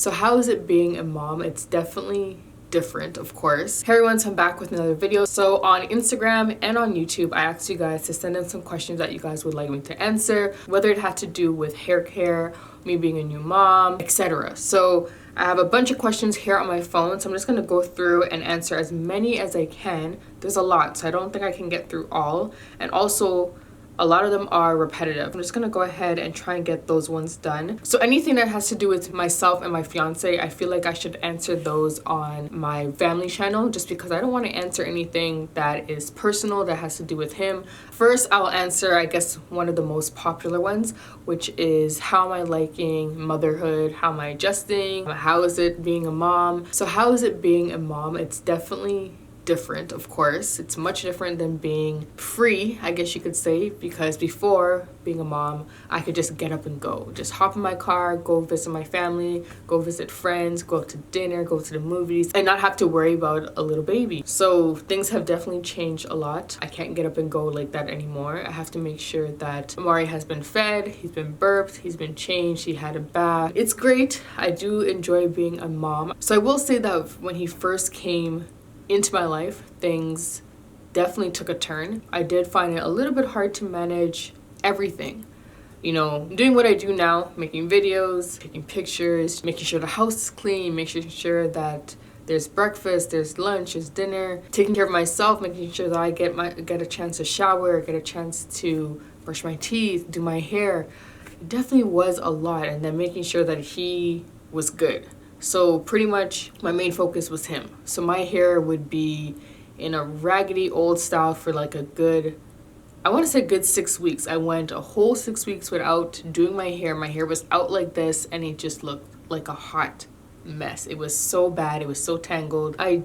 So how is it being a mom? It's definitely different, of course. Hey everyone, so I'm back with another video. So on Instagram and on YouTube, I asked you guys to send in some questions that you guys would like me to answer, whether it had to do with hair care, me being a new mom, etc. So I have a bunch of questions here on my phone, so I'm just going to go through and answer as many as I can. There's a lot, so I don't think I can get through all. And also, a lot of them are repetitive. I'm just gonna go ahead and try and get those ones done. So anything that has to do with myself and my fiance, I feel like I should answer those on my family channel, just because I don't want to answer anything that is personal that has to do with him. First, I'll answer, I guess, one of the most popular ones, which is how am I liking motherhood? How am I adjusting? How is it being a mom? So how is it being a mom? It's definitely different, of course. It's much different than being free, I guess you could say, because before being a mom, I could just get up and go. Just hop in my car, go visit my family, go visit friends, go out to dinner, go to the movies, and not have to worry about a little baby. So things have definitely changed a lot. I can't get up and go like that anymore. I have to make sure that Amari has been fed, he's been burped, he's been changed, he had a bath. It's great. I do enjoy being a mom. So I will say that when he first came into my life, things definitely took a turn. I did find it a little bit hard to manage everything. You know, doing what I do now, making videos, taking pictures, making sure the house is clean, making sure that there's breakfast, there's lunch, there's dinner, taking care of myself, making sure that I get a chance to shower, get a chance to brush my teeth, do my hair. It definitely was a lot, and then making sure that he was good. So pretty much my main focus was him. So my hair would be in a raggedy old style for like a good, I want to say good 6 weeks. I went a whole 6 weeks without doing my hair. My hair was out like this and it just looked like a hot mess. It was so bad. It was so tangled. I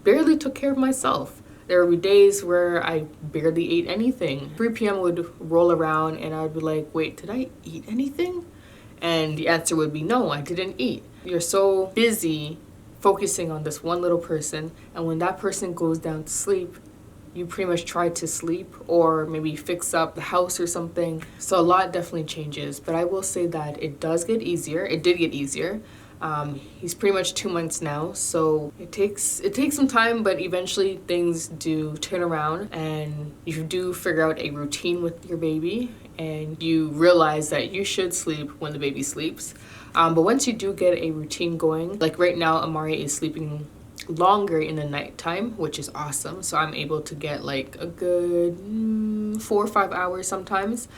barely took care of myself. There would be days where I barely ate anything. 3 p.m. would roll around and I'd be like, wait, did I eat anything? And the answer would be no, I didn't eat. You're so busy focusing on this one little person, and when that person goes down to sleep, you pretty much try to sleep or maybe fix up the house or something. So a lot definitely changes, but I will say that it does get easier. It did get easier. He's pretty much 2 months now, so it takes some time, but eventually things do turn around and you do figure out a routine with your baby and you realize that you should sleep when the baby sleeps. But once you do get a routine going, like right now Amari is sleeping longer in the nighttime, which is awesome. So I'm able to get like a good 4 or 5 hours sometimes,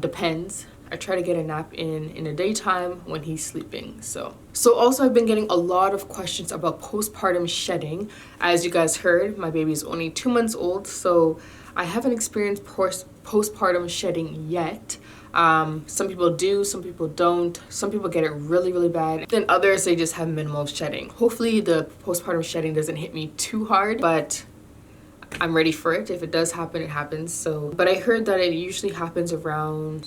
depends. I try to get a nap in the daytime when he's sleeping. So also I've been getting a lot of questions about postpartum shedding. As you guys heard, my baby is only 2 months old, so I haven't experienced postpartum shedding yet. Some people do, some people don't. Some people get it really, really bad. Then others, they just have minimal shedding. Hopefully the postpartum shedding doesn't hit me too hard, but I'm ready for it. If it does happen, it happens. So, but I heard that it usually happens around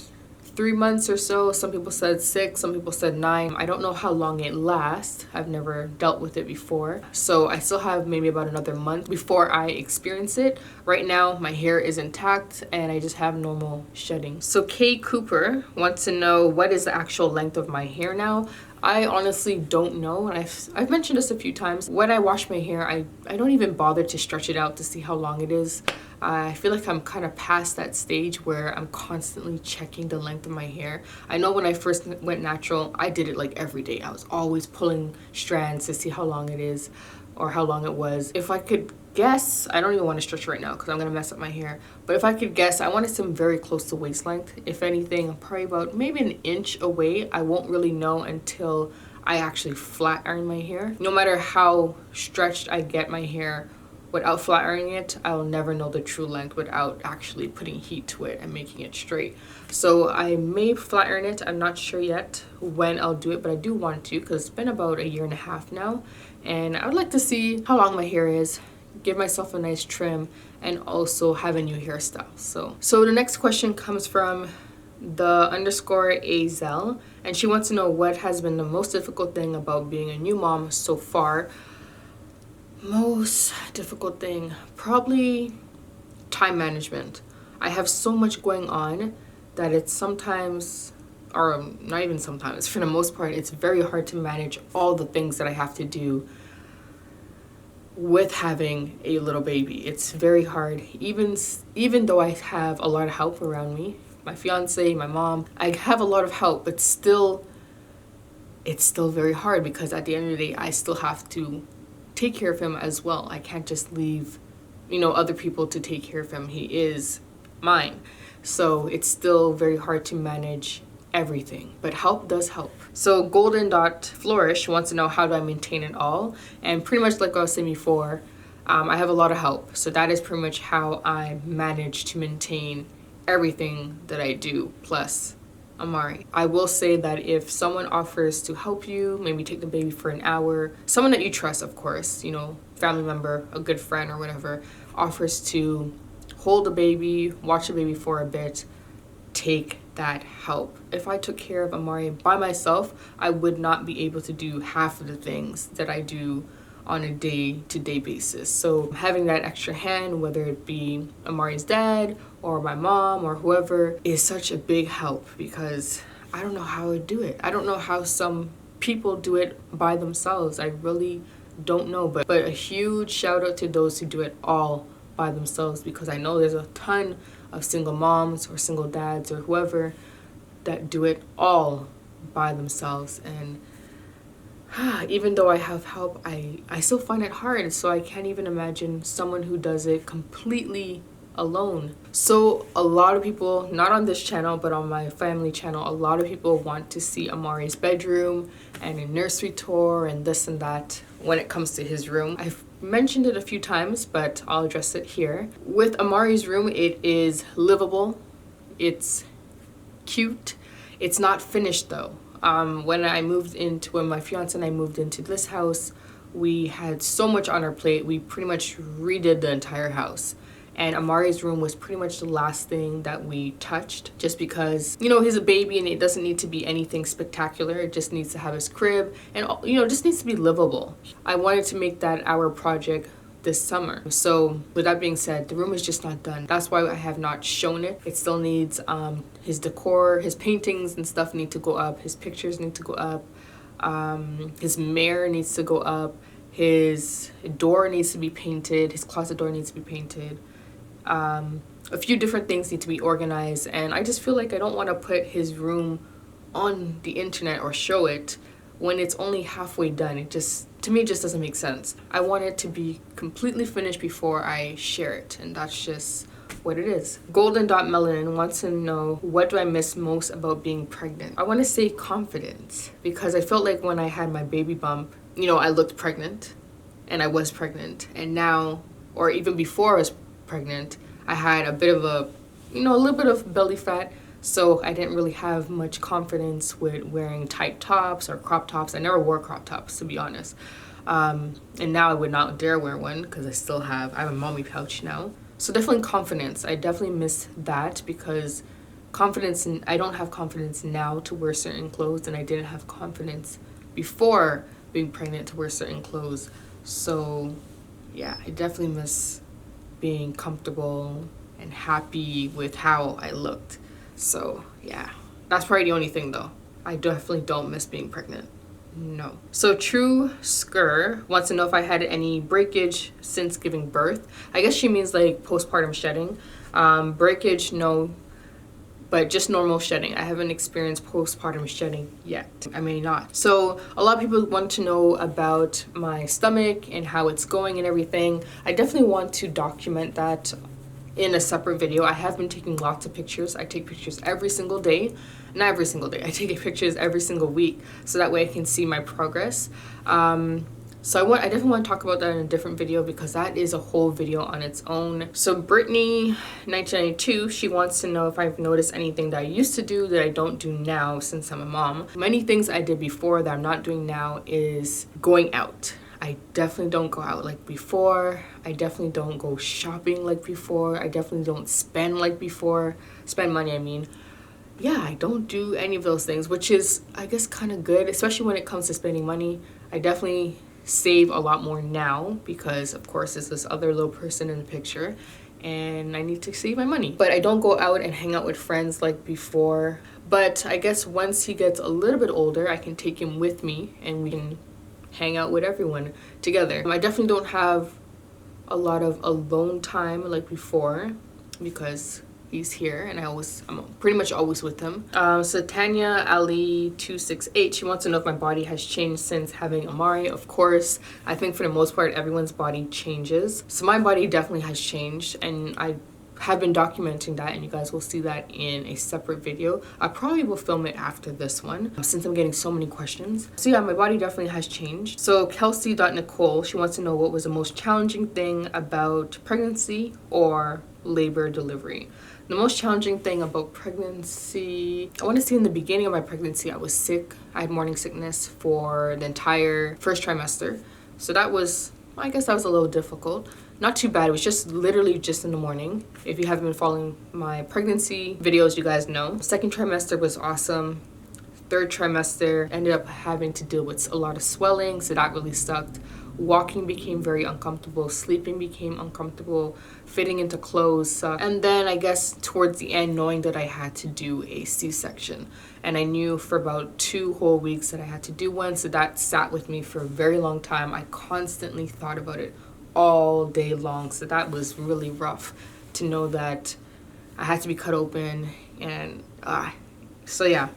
3 months or so. Some people said 6, some people said 9. I don't know how long it lasts. I've never dealt with it before. So I still have maybe about another month before I experience it. Right now, my hair is intact and I just have normal shedding. So Kay Cooper wants to know, what is the actual length of my hair now? I honestly don't know, and I've mentioned this a few times. When I wash my hair, I don't even bother to stretch it out to see how long it is. I feel like I'm kind of past that stage where I'm constantly checking the length of my hair. I know when I first went natural, I did it like every day. I was always pulling strands to see how long it is or how long it was. If I could guess, I don't even want to stretch right now because I'm going to mess up my hair. But if I could guess, I wanted some very close to waist length. If anything, I'm probably about maybe an inch away. I won't really know until I actually flat iron my hair. No matter how stretched I get my hair, without flat ironing it, I'll never know the true length without actually putting heat to it and making it straight. So I may flat iron it. I'm not sure yet when I'll do it, but I do want to because it's been about 1.5 years now. And I would like to see how long my hair is, give myself a nice trim, and also have a new hairstyle. So the next question comes from the _Azel, and she wants to know what has been the most difficult thing about being a new mom so far. Most difficult thing, probably time management. I have so much going on that it's sometimes or not even sometimes, for the most part, it's very hard to manage all the things that I have to do with having a little baby. It's very hard, even though I have a lot of help around me, my fiance, my mom, I have a lot of help, but still, it's still very hard because at the end of the day, I still have to take care of him as well. I can't just leave, you know, other people to take care of him. He is mine. So it's still very hard to manage everything, but help does help. So Golden Dot Flourish wants to know, how do I maintain it all? And pretty much like I was saying before, I have a lot of help. So that is pretty much how I manage to maintain everything that I do, plus Amari. I will say that if someone offers to help you, maybe take the baby for an hour, someone that you trust, of course, you know, family member, a good friend or whatever, offers to hold the baby, watch the baby for a bit, take that help. If I took care of Amari by myself, I would not be able to do half of the things that I do on a day-to-day basis. So having that extra hand, whether it be Amari's dad or my mom or whoever, is such a big help, because I don't know how I would do it. I don't know how some people do it by themselves. I really don't know, but a huge shout out to those who do it all by themselves, because I know there's a ton of single moms or single dads or whoever that do it all by themselves. And even though I have help, I still find it hard. So I can't even imagine someone who does it completely alone. So a lot of people, not on this channel, but on my family channel, a lot of people want to see Amari's bedroom and a nursery tour and this and that when it comes to his room. I've mentioned it a few times, but I'll address it here. With Amari's room, it is livable. It's cute. It's not finished though. When my fiance and I moved into this house, we had so much on our plate. We pretty much redid the entire house. And Amari's room was pretty much the last thing that we touched, just because, you know, he's a baby and it doesn't need to be anything spectacular. It just needs to have his crib and, you know, just needs to be livable. I wanted to make that our project this summer. So with that being said, the room is just not done. That's why I have not shown it. It still needs his decor, his paintings and stuff need to go up, his pictures need to go up, his mirror needs to go up, his door needs to be painted, his closet door needs to be painted. A few different things need to be organized, and I just feel like I don't want to put his room on the internet or show it when it's only halfway done. It just, to me, it just doesn't make sense. I want it to be completely finished before I share it, and that's just what it is. Golden Dot Melanin wants to know, what do I miss most about being pregnant? I want to say confidence, because I felt like when I had my baby bump, you know, I looked pregnant and I was pregnant, and now, or even before I was pregnant, I had a bit of a, you know, a little bit of belly fat, so I didn't really have much confidence with wearing tight tops or crop tops. I never wore crop tops, to be honest, and now I would not dare wear one because I have a mommy pouch now. So definitely confidence. I definitely miss that, because confidence, and I don't have confidence now to wear certain clothes, and I didn't have confidence before being pregnant to wear certain clothes. So yeah, I definitely miss being comfortable and happy with how I looked. So yeah, that's probably the only thing though. I definitely don't miss being pregnant. No. So True Skur wants to know if I had any breakage since giving birth. I guess she means like postpartum shedding. Breakage, no, but just normal shedding. I haven't experienced postpartum shedding yet. I may not. So a lot of people want to know about my stomach and how it's going and everything. I definitely want to document that in a separate video. I have been taking lots of pictures. I take pictures every single day. Not every single day. I take pictures every single week, so that way I can see my progress. So I definitely want to talk about that in a different video, because that is a whole video on its own. So Brittany 1992, she wants to know if I've noticed anything that I used to do that I don't do now since I'm a mom. Many things I did before that I'm not doing now is going out. I definitely don't go out like before. I definitely don't go shopping like before. I definitely don't spend like before. Spend money, I mean. Yeah, I don't do any of those things, which is, I guess, kind of good, especially when it comes to spending money. I definitely save a lot more now, because of course there's this other little person in the picture and I need to save my money. But I don't go out and hang out with friends like before. But I guess once he gets a little bit older, I can take him with me and we can hang out with everyone together. I definitely don't have a lot of alone time like before because he's here and I'm pretty much always with him. So Tanya Ali 268, she wants to know if my body has changed since having Amari. Of course, I think for the most part everyone's body changes. So my body definitely has changed, and I have been documenting that, and you guys will see that in a separate video. I probably will film it after this one since I'm getting so many questions. So yeah, my body definitely has changed. So Kelsey.Nicole, she wants to know what was the most challenging thing about pregnancy or labor delivery. The most challenging thing about pregnancy, I want to say in the beginning of my pregnancy, I was sick. I had morning sickness for the entire first trimester. So that was, I guess that was a little difficult. Not too bad. It was just literally just in the morning. If you haven't been following my pregnancy videos, you guys know. Second trimester was awesome. Third trimester ended up having to deal with a lot of swelling, so that really sucked. Walking became very uncomfortable. Sleeping became uncomfortable. Fitting into clothes sucked. And then I guess towards the end, knowing that I had to do a C-section. And I knew for about 2 whole weeks that I had to do one, so that sat with me for a very long time. I constantly thought about it all day long, so that was really rough to know that I had to be cut open. And so yeah,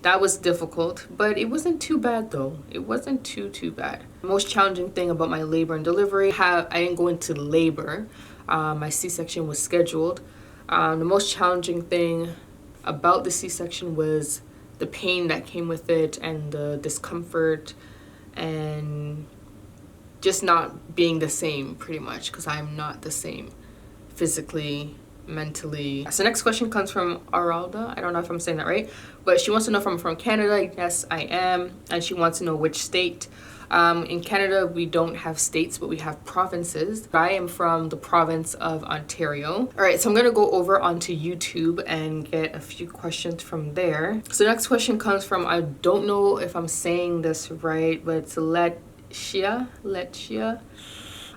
that was difficult, but it wasn't too bad though. It wasn't too bad. The most challenging thing about my labor and delivery, I didn't go into labor. My C-section was scheduled. The most challenging thing about the C-section was the pain that came with it and the discomfort and just not being the same, pretty much, because I'm not the same physically, mentally. So next question comes from Aralda. I don't know if I'm saying that right, but she wants to know if I'm from Canada. Yes, I am. And she wants to know which state. In Canada, we don't have states, but we have provinces. I am from the province of Ontario. All right, so I'm gonna go over onto YouTube and get a few questions from there. So next question comes from, I don't know if I'm saying this right, but it's Letshia,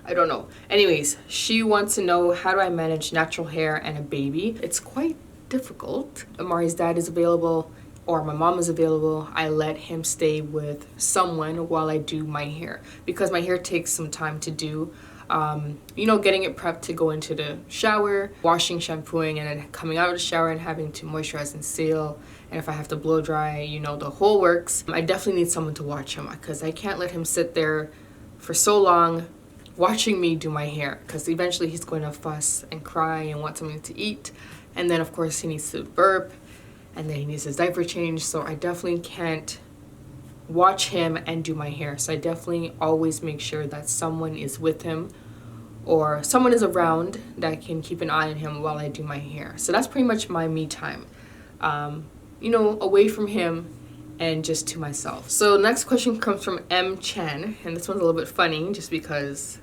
I don't know. Anyways, she wants to know, how do I manage natural hair and a baby? It's quite difficult. Amari's dad is available, or my mom is available. I let him stay with someone while I do my hair, because my hair takes some time to do. You know, getting it prepped to go into the shower, washing, shampooing, and then coming out of the shower and having to moisturize and seal. And if I have to blow dry, you know, the whole works. I definitely need someone to watch him, because I can't let him sit there for so long watching me do my hair, because eventually he's going to fuss and cry and want something to eat. And then of course he needs to burp, and then he needs his diaper change. So I definitely can't watch him and do my hair. So I definitely always make sure that someone is with him or someone is around that can keep an eye on him while I do my hair. So that's pretty much my me time, you know, away from him and just to myself. So next question comes from M. Chen, and this one's a little bit funny just because,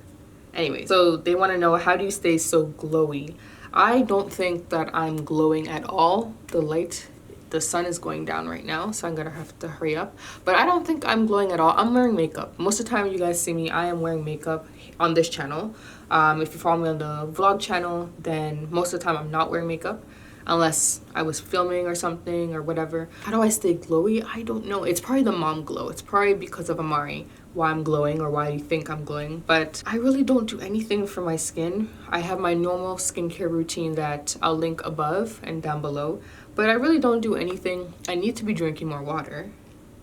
anyway. So they want to know, how do you stay so glowy? I don't think that I'm glowing at all. The sun is going down right now, so I'm gonna have to hurry up. But I don't think I'm glowing at all. I'm wearing makeup. Most of the time you guys see me, I am wearing makeup on this channel. If you follow me on the vlog channel, then most of the time I'm not wearing makeup, unless I was filming or something or whatever. How do I stay glowy? I don't know. It's probably the mom glow. It's probably because of Amari why I'm glowing, or why you think I'm glowing. But I really don't do anything for my skin. I have my normal skincare routine that I'll link above and down below, but I really don't do anything. I need to be drinking more water.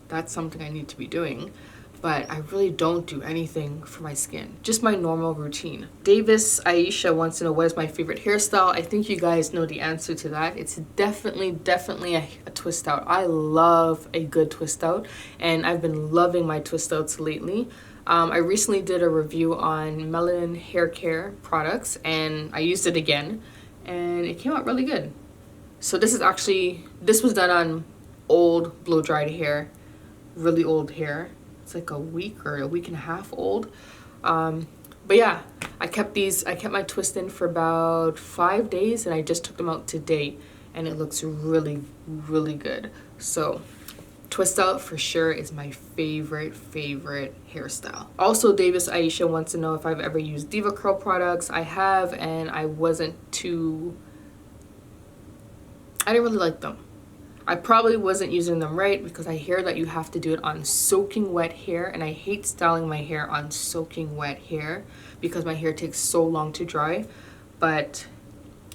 That's something I need to be doing. But I really don't do anything for my skin. Just my normal routine. Davis Aisha wants to know, what is my favorite hairstyle? I think you guys know the answer to that. It's definitely a twist out. I love a good twist out, and I've been loving my twist outs lately. I recently did a review on melanin hair care products, and I used it again, and it came out really good. So this was done on old blow dried hair, really old hair. It's like a week or a week and a half old. But yeah, I kept my twist in for about 5 days, and I just took them out today, and it looks really good. So twist out for sure is my favorite hairstyle. Also, Davis Aisha wants to know if I've ever used DEVA curl products. I have, and I didn't really like them. I probably wasn't using them right because I hear that you have to do it on soaking wet hair, and I hate styling my hair on soaking wet hair because my hair takes so long to dry. But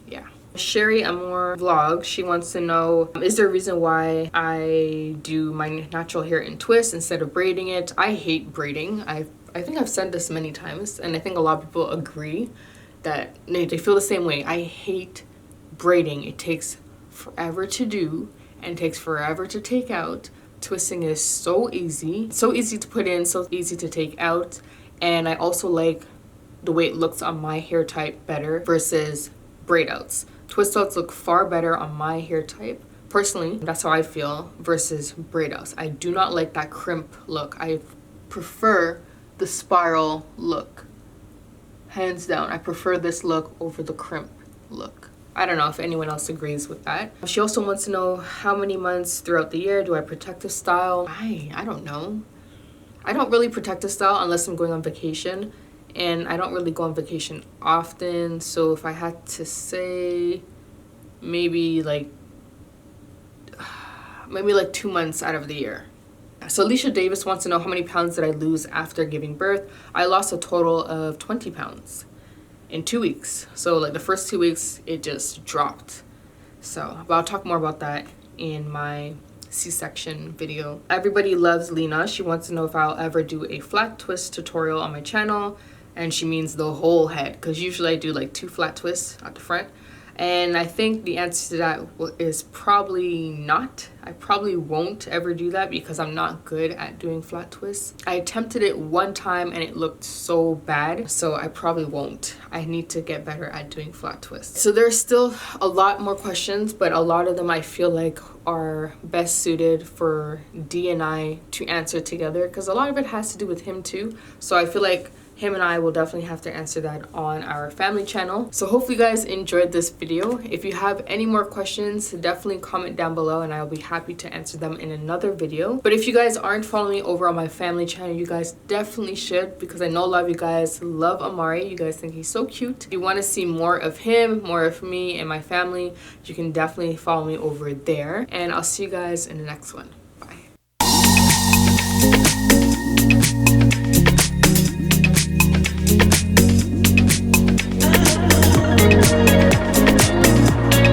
yeah. Sherry Amore vlog, she wants to know, is there a reason why I do my natural hair in twists instead of braiding it? I hate braiding. I think I've said this many times, and I think a lot of people agree that they feel the same way. I hate braiding. It takes forever to do and takes forever to take out. Twisting is so easy to put in, so easy to take out. And I also like the way it looks on my hair type better versus braid outs. Twist outs look far better on my hair type. Personally, that's how I feel, versus braid outs. I do not like that crimp look. I prefer the spiral look. Hands down, I prefer this look over the crimp look. I don't know if anyone else agrees with that. She also wants to know how many months throughout the year do I protective style. I don't know. I don't really protective style unless I'm going on vacation, and I don't really go on vacation often. So if I had to say, maybe like 2 months out of the year. So Alicia Davis wants to know how many pounds did I lose after giving birth. I lost a total of 20 pounds in 2 weeks. So like the first 2 weeks it just dropped. So but I'll talk more about that in my C-section video. Everybody loves Lena. She wants to know if I'll ever do a flat twist tutorial on my channel, and she means the whole head, because usually I do like 2 flat twists at the front. And I think the answer to that is probably not. I probably won't ever do that because I'm not good at doing flat twists. I attempted it one time and it looked so bad, so I probably won't. I need to get better at doing flat twists. So there's still a lot more questions, but a lot of them I feel like are best suited for D and I to answer together, because a lot of it has to do with him too. So I feel like him and I will definitely have to answer that on our family channel. So hopefully you guys enjoyed this video. If you have any more questions, definitely comment down below and I'll be happy to answer them in another video. But if you guys aren't following me over on my family channel, you guys definitely should, because I know a lot of you guys love Amari. You guys think he's so cute. If you want to see more of him, more of me and my family, you can definitely follow me over there. And I'll see you guys in the next one.